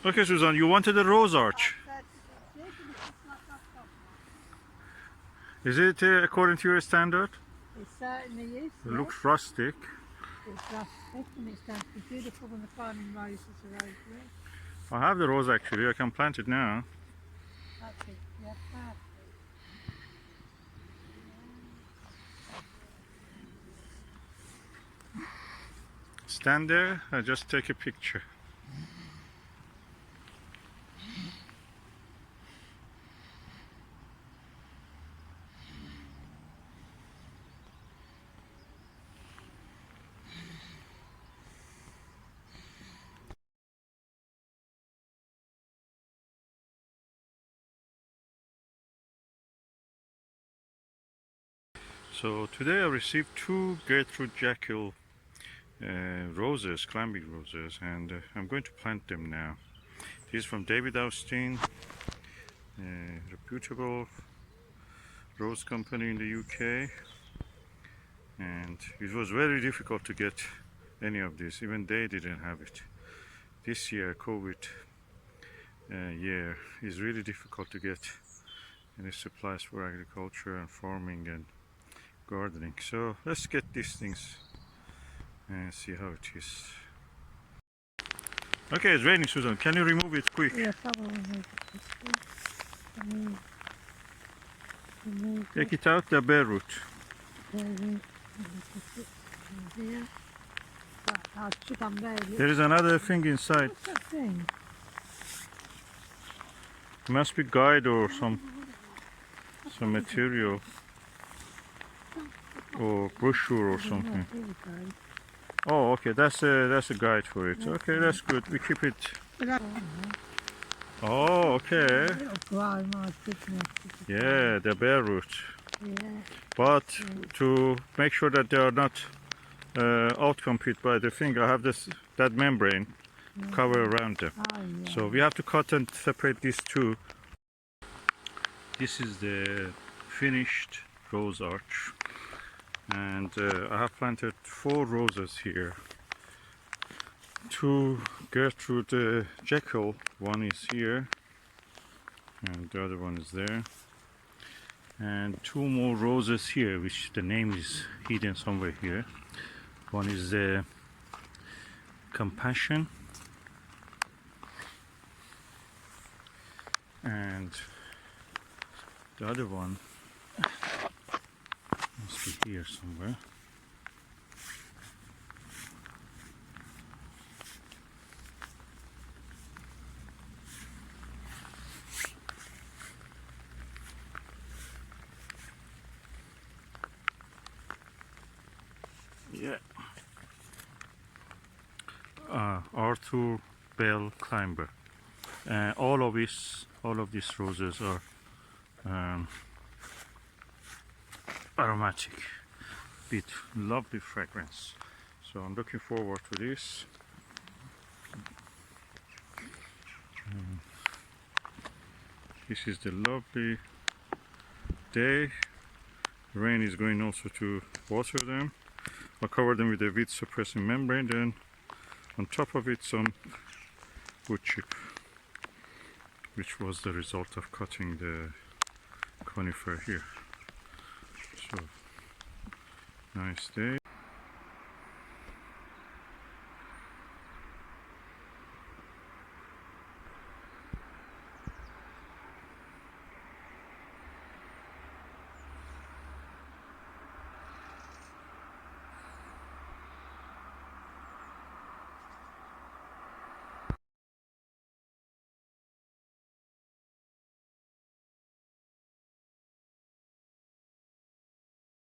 Okay, Susan, you wanted a rose arch. Is it according to your standard? It certainly is. It yes. looks rustic. It's rustic and it's going to be beautiful when the climbing roses are over it. I have the rose actually. I can plant it now. That's it. Yeah, perfect. Stand there and just take a picture. So today I received two Gertrude Jekyll roses, climbing roses, and I'm going to plant them now. This is from David Austin, reputable rose company in the UK, and it was very difficult to get any of this. Even they didn't have it. This year, COVID year, is really difficult to get any supplies for agriculture and farming and gardening. So let's get these things and see how it is. Okay, it's raining, Susan. Can you remove it quick? Yes, I will remove it. Take it out, the bare root. There is another thing inside. What's that thing? It must be guide or some material or brochure or something. Oh, okay, that's a guide for it. Okay, that's good. We keep it. Oh, okay. Yeah, the bare root. But to make sure that they are not outcompeted by the thing, I have that membrane cover around them. So we have to cut and separate these two. This is the finished rose arch, and I have planted 4 roses here. 2 Gertrude Jekyll, one is here and the other one is there, and 2 more roses here, which the name is hidden somewhere here. One is the Compassion, and the other one must be here somewhere. Yeah. Arthur Bell Climber. All of these roses are aromatic with lovely fragrance. So I'm looking forward to this. This is the lovely day. Rain is going also to water them. I'll cover them with a weed suppressing membrane, then on top of it some wood chip, which was the result of cutting the conifer here. So nice day.